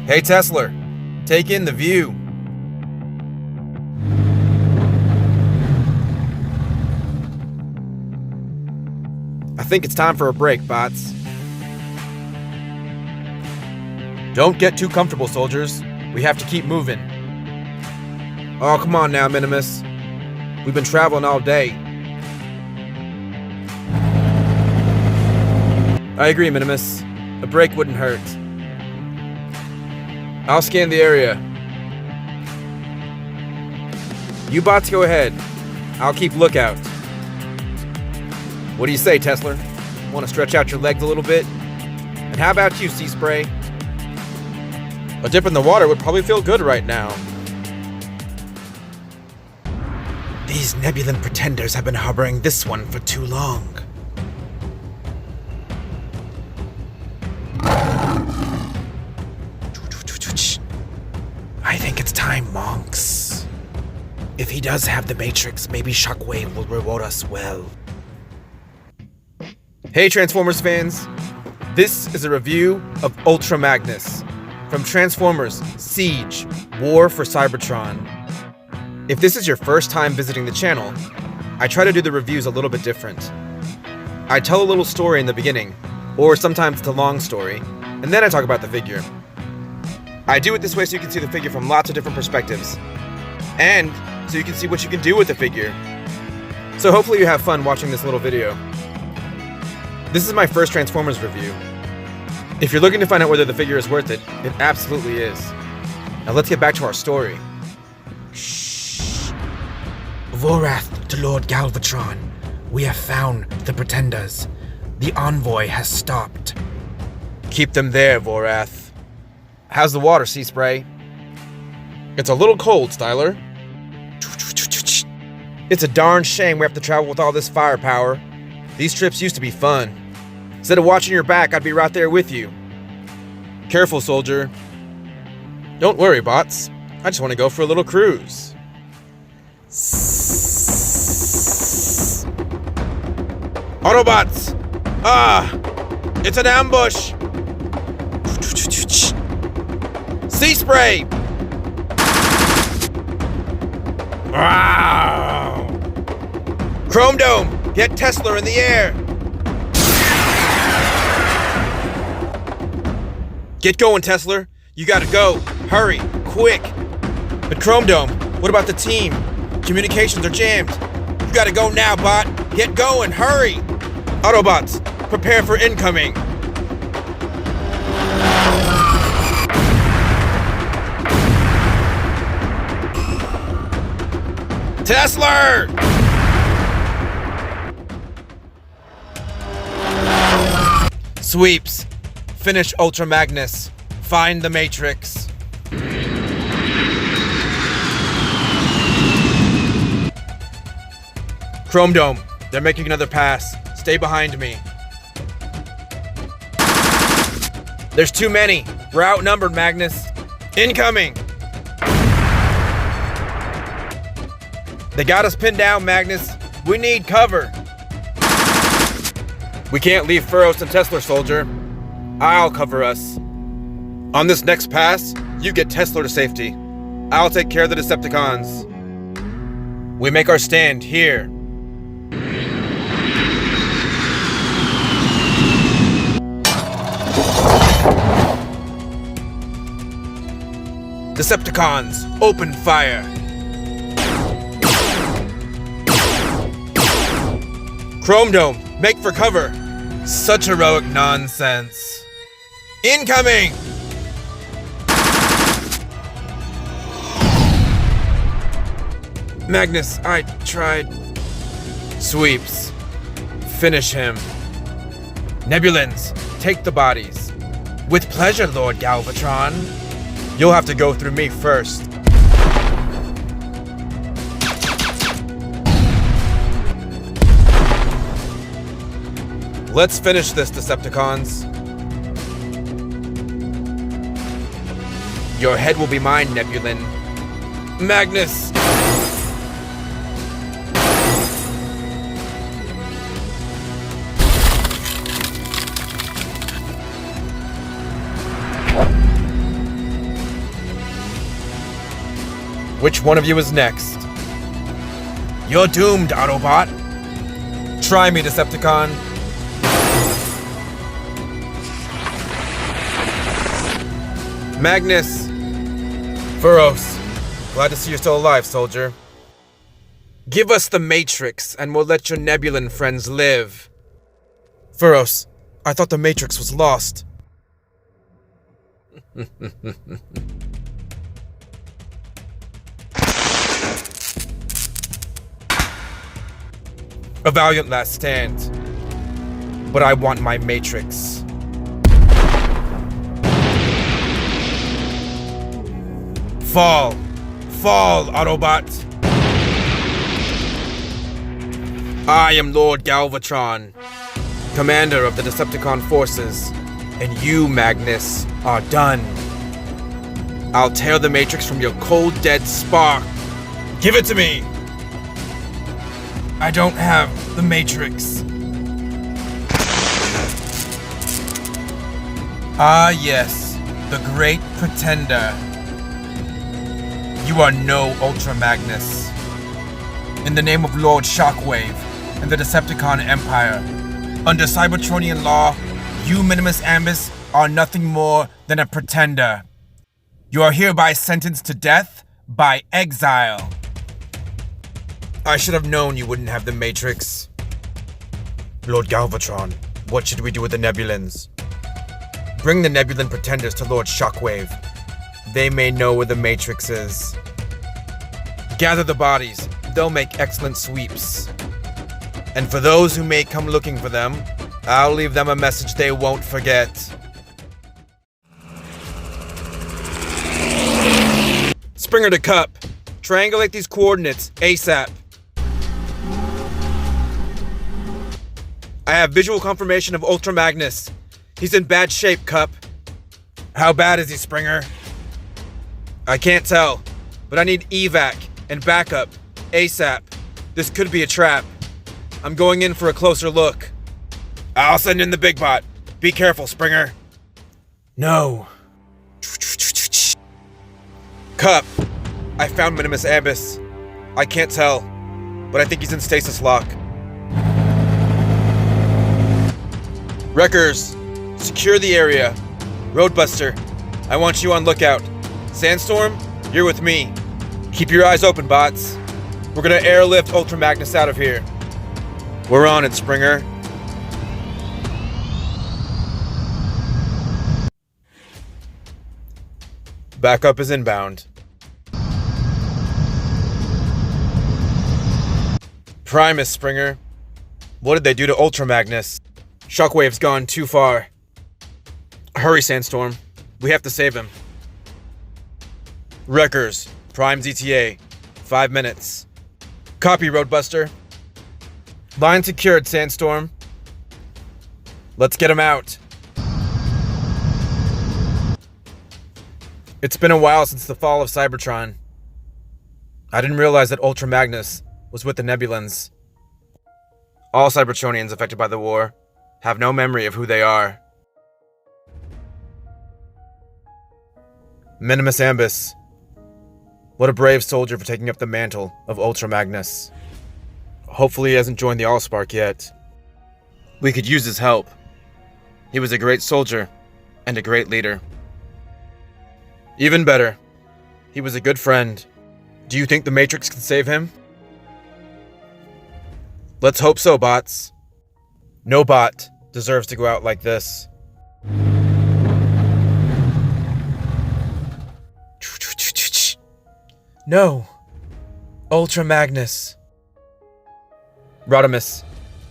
Hey Tesla, take in the view. I think it's time for a break, bots. Don't get too comfortable, soldiers. We have to keep moving. Oh, come on now, Minimus. We've been traveling all day. I agree, Minimus. A break wouldn't hurt. I'll scan the area. You bots go ahead. I'll keep lookout. What do you say, Tesla? Want to stretch out your legs a little bit? And how about you, Sea Spray? A dip in the water would probably feel good right now. These Nebulan pretenders have been harboring this one for too long. I think it's time, monks. If he does have the Matrix, maybe Shockwave will reward us well. Hey Transformers fans, this is a review of Ultra Magnus from Transformers Siege, War for Cybertron. If this is your first time visiting the channel, I try to do the reviews a little bit different. I tell a little story in the beginning, or sometimes it's a long story, and then I talk about the figure. I do it this way so you can see the figure from lots of different perspectives, and so you can see what you can do with the figure. So hopefully you have fun watching this little video. This is my first Transformers review. If you're looking to find out whether the figure is worth it, it absolutely is. Now let's get back to our story. Shh. Vorath to Lord Galvatron. We have found the pretenders. The envoy has stopped. Keep them there, Vorath. How's the water, Sea Spray? It's a little cold, Styler. It's a darn shame we have to travel with all this firepower. These trips used to be fun. Instead of watching your back, I'd be right there with you. Careful, soldier. Don't worry, bots. I just want to go for a little cruise. Autobots! It's an ambush! Sea Spray! Chrome Dome! Get Tesla in the air! Get going, Tesla. You gotta go. Hurry. Quick. But Chrome Dome, what about the team? Communications are jammed. You gotta go now, bot. Get going. Hurry. Autobots, prepare for incoming. Tesla! Sweeps. Finish Ultra Magnus. Find the Matrix. Chrome Dome, they're making another pass. Stay behind me. There's too many. We're outnumbered, Magnus. Incoming! They got us pinned down, Magnus. We need cover. We can't leave Furrows and Tesla, soldier. I'll cover us. On this next pass, you get Tesla to safety. I'll take care of the Decepticons. We make our stand here. Decepticons, open fire. Chrome Dome, make for cover. Such heroic nonsense. Incoming! Magnus, I tried. Sweeps. Finish him. Nebulans, take the bodies. With pleasure, Lord Galvatron. You'll have to go through me first. Let's finish this, Decepticons. Your head will be mine, Nebulan. Magnus! Which one of you is next? You're doomed, Autobot. Try me, Decepticon. Magnus. Furos. Glad to see you're still alive, soldier. Give us the Matrix, and we'll let your Nebulan friends live. Furos, I thought the Matrix was lost. A valiant last stand. But I want my Matrix. Fall. Fall, Autobot. I am Lord Galvatron, commander of the Decepticon forces, and you, Magnus, are done. I'll tear the Matrix from your cold, dead spark. Give it to me! I don't have the Matrix. Ah, yes, the great pretender. You are no Ultra Magnus. In the name of Lord Shockwave and the Decepticon Empire, under Cybertronian law, you, Minimus Ambus, are nothing more than a pretender. You are hereby sentenced to death by exile. I should have known you wouldn't have the Matrix. Lord Galvatron, what should we do with the Nebulans? Bring the Nebulan pretenders to Lord Shockwave. They may know where the Matrix is. Gather the bodies. They'll make excellent sweeps. And for those who may come looking for them, I'll leave them a message they won't forget. Springer to Cup. Triangulate these coordinates ASAP. I have visual confirmation of Ultra Magnus. He's in bad shape, Cup. How bad is he, Springer? I can't tell, but I need evac and backup ASAP. This could be a trap. I'm going in for a closer look. I'll send in the big bot. Be careful, Springer. No. Cup, I found Minimus Ambus. I can't tell, but I think he's in stasis lock. Wreckers, secure the area. Roadbuster, I want you on lookout. Sandstorm, you're with me. Keep your eyes open, bots. We're gonna airlift Ultra Magnus out of here. We're on it, Springer. Backup is inbound. Primus, Springer. What did they do to Ultra Magnus? Shockwave's gone too far. Hurry, Sandstorm. We have to save him. Wreckers, Prime's ETA. 5 minutes. Copy, Roadbuster. Line secured, Sandstorm. Let's get him out. It's been a while since the fall of Cybertron. I didn't realize that Ultra Magnus was with the Nebulans. All Cybertronians affected by the war have no memory of who they are. Minimus Ambus. What a brave soldier for taking up the mantle of Ultra Magnus. Hopefully he hasn't joined the Allspark yet. We could use his help. He was a great soldier and a great leader. Even better, he was a good friend. Do you think the Matrix can save him? Let's hope so, bots. No bot deserves to go out like this. No. Ultra Magnus. Rodimus,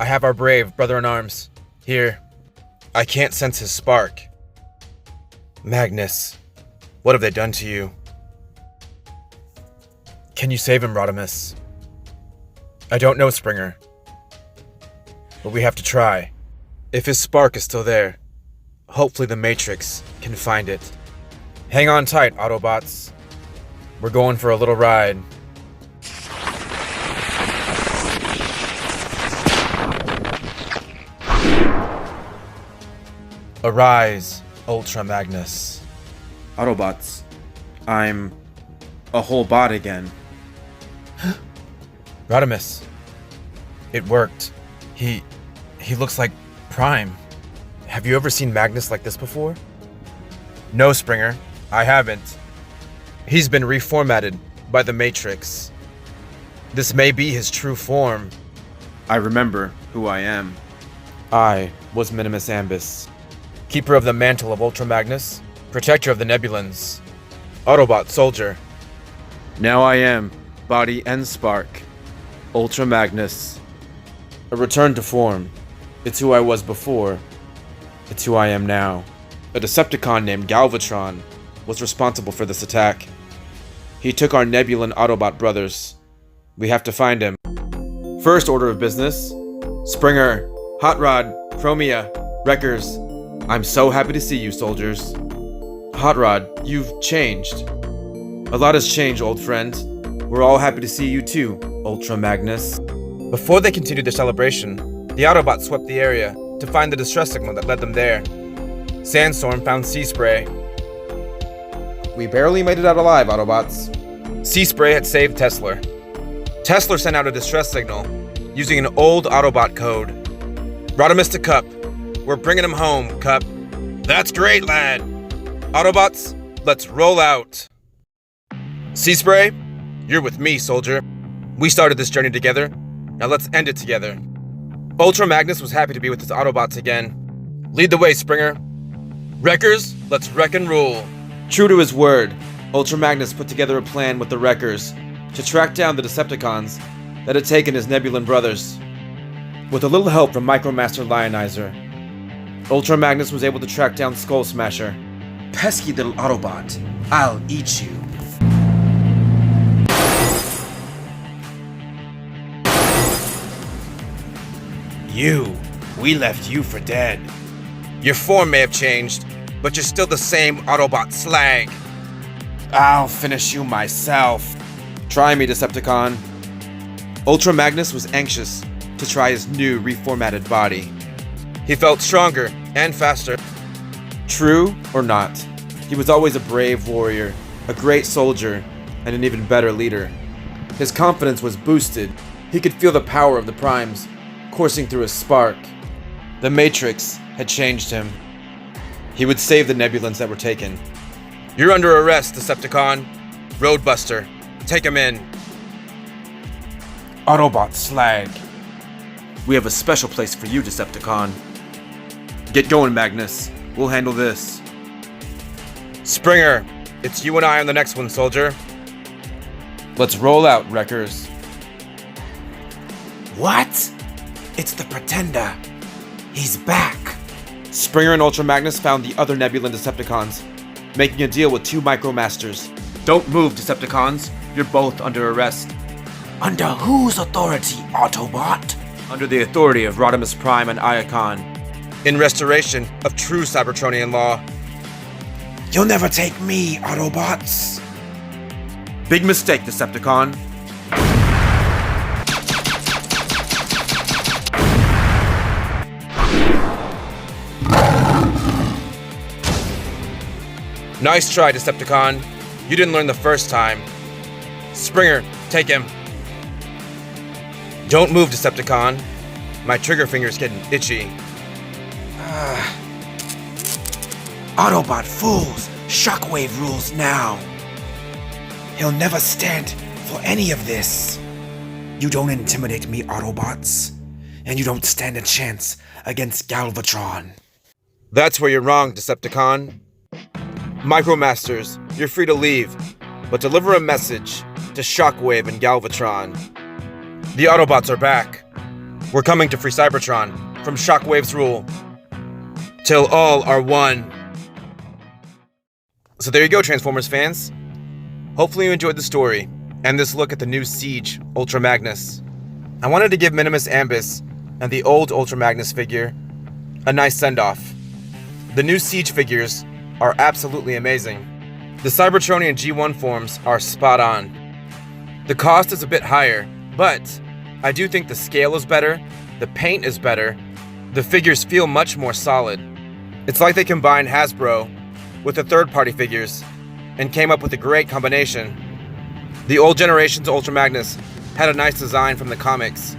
I have our brave brother-in-arms. Here. I can't sense his spark. Magnus, what have they done to you? Can you save him, Rodimus? I don't know, Springer. But we have to try. If his spark is still there, hopefully the Matrix can find it. Hang on tight, Autobots. We're going for a little ride. Arise, Ultra Magnus. Autobots, I'm a whole bot again. Rodimus. It worked. He looks like Prime. Have you ever seen Magnus like this before? No, Springer. I haven't. He's been reformatted by the Matrix. This may be his true form. I remember who I am. I was Minimus Ambus, keeper of the mantle of Ultra Magnus, protector of the Nebulans, Autobot soldier. Now I am, body and spark, Ultra Magnus. A return to form. It's who I was before. It's who I am now. A Decepticon named Galvatron was responsible for this attack. He took our Nebulan Autobot brothers. We have to find him. First order of business. Springer, Hot Rod, Chromia, Wreckers. I'm so happy to see you, soldiers. Hot Rod, you've changed. A lot has changed, old friend. We're all happy to see you too, Ultra Magnus. Before they continued their celebration, the Autobots swept the area to find the distress signal that led them there. Sandstorm found Sea Spray. We barely made it out alive, Autobots. Sea Spray had saved Tesla. Tesla sent out a distress signal using an old Autobot code. Rodimus to Cup. We're bringing him home, Cup. That's great, lad. Autobots, let's roll out. Sea Spray, you're with me, soldier. We started this journey together. Now let's end it together. Ultra Magnus was happy to be with his Autobots again. Lead the way, Springer. Wreckers, let's wreck and rule. True to his word, Ultra Magnus put together a plan with the Wreckers to track down the Decepticons that had taken his Nebulan brothers. With a little help from Micromaster Lionizer, Ultra Magnus was able to track down Skull Smasher. Pesky little Autobot, I'll eat you. We left you for dead. Your form may have changed, but you're still the same Autobot slag. I'll finish you myself. Try me, Decepticon. Ultra Magnus was anxious to try his new reformatted body. He felt stronger and faster. True or not, he was always a brave warrior, a great soldier, and an even better leader. His confidence was boosted. He could feel the power of the Primes coursing through his spark. The Matrix had changed him. He would save the Nebulans that were taken. You're under arrest, Decepticon. Roadbuster, take him in. Autobot slag. We have a special place for you, Decepticon. Get going, Magnus. We'll handle this. Springer, it's you and I on the next one, soldier. Let's roll out, Wreckers. What? It's the Pretender. He's back. Springer and Ultra Magnus found the other Nebulan Decepticons, making a deal with two Micromasters. Don't move, Decepticons. You're both under arrest. Under whose authority, Autobot? Under the authority of Rodimus Prime and Iacon. In restoration of true Cybertronian law. You'll never take me, Autobots. Big mistake, Decepticon. Nice try, Decepticon. You didn't learn the first time. Springer, take him. Don't move, Decepticon. My trigger finger's getting itchy. Autobot fools! Shockwave rules now! He'll never stand for any of this. You don't intimidate me, Autobots. And you don't stand a chance against Galvatron. That's where you're wrong, Decepticon. Micromasters, you're free to leave, but deliver a message to Shockwave and Galvatron. The Autobots are back. We're coming to free Cybertron from Shockwave's rule. Till all are one. So there you go, Transformers fans. Hopefully you enjoyed the story and this look at the new Siege Ultra Magnus. I wanted to give Minimus Ambus and the old Ultra Magnus figure a nice send-off. The new Siege figures are absolutely amazing. The Cybertronian G1 forms are spot on. The cost is a bit higher, but I do think the scale is better, the paint is better, the figures feel much more solid. It's like they combined Hasbro with the third-party figures and came up with a great combination. The old generation's Ultra Magnus had a nice design from the comics,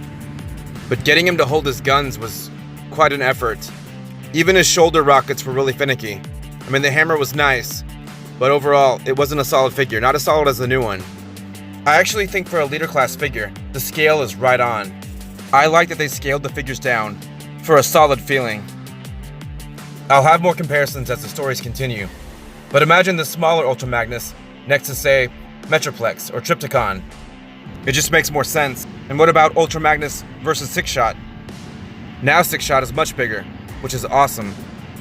but getting him to hold his guns was quite an effort. Even his shoulder rockets were really finicky. I mean, the hammer was nice, but overall, it wasn't a solid figure, not as solid as the new one. I actually think for a leader class figure, the scale is right on. I like that they scaled the figures down for a solid feeling. I'll have more comparisons as the stories continue, but imagine the smaller Ultra Magnus next to, say, Metroplex or Trypticon. It just makes more sense. And what about Ultra Magnus versus Six Shot? Now Six Shot is much bigger, which is awesome.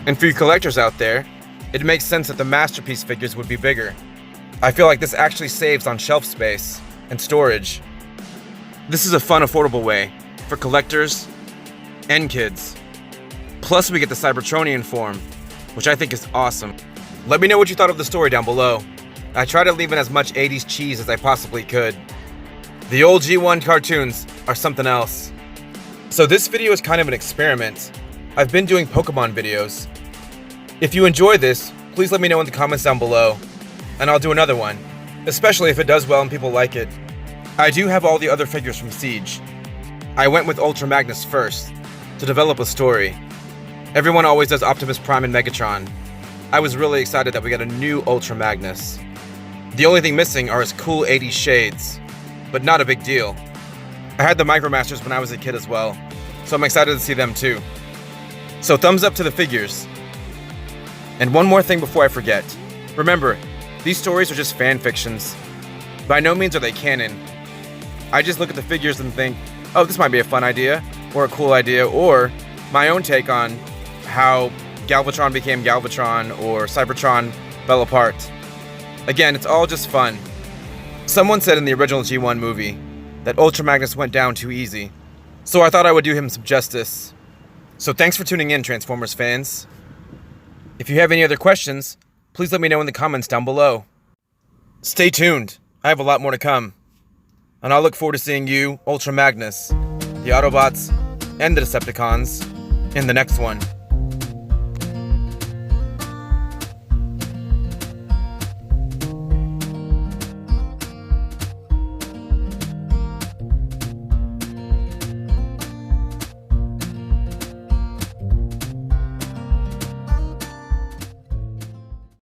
And for you collectors out there, it makes sense that the Masterpiece figures would be bigger. I feel like this actually saves on shelf space and storage. This is a fun, affordable way for collectors and kids. Plus we get the Cybertronian form, which I think is awesome. Let me know what you thought of the story down below. I try to leave in as much 80s cheese as I possibly could. The old G1 cartoons are something else. So this video is kind of an experiment. I've been doing Pokemon videos. If you enjoy this, please let me know in the comments down below, and I'll do another one, especially if it does well and people like it. I do have all the other figures from Siege. I went with Ultra Magnus first, to develop a story. Everyone always does Optimus Prime and Megatron. I was really excited that we got a new Ultra Magnus. The only thing missing are his cool 80s shades, but not a big deal. I had the Micromasters when I was a kid as well, so I'm excited to see them too. So thumbs up to the figures. And one more thing before I forget. Remember, these stories are just fan fictions. By no means are they canon. I just look at the figures and think, oh, this might be a fun idea, or a cool idea, or my own take on how Galvatron became Galvatron, or Cybertron fell apart. Again, it's all just fun. Someone said in the original G1 movie that Ultra Magnus went down too easy, so I thought I would do him some justice. So thanks for tuning in, Transformers fans. If you have any other questions, please let me know in the comments down below. Stay tuned, I have a lot more to come. And I'll look forward to seeing you, Ultra Magnus, the Autobots, and the Decepticons in the next one.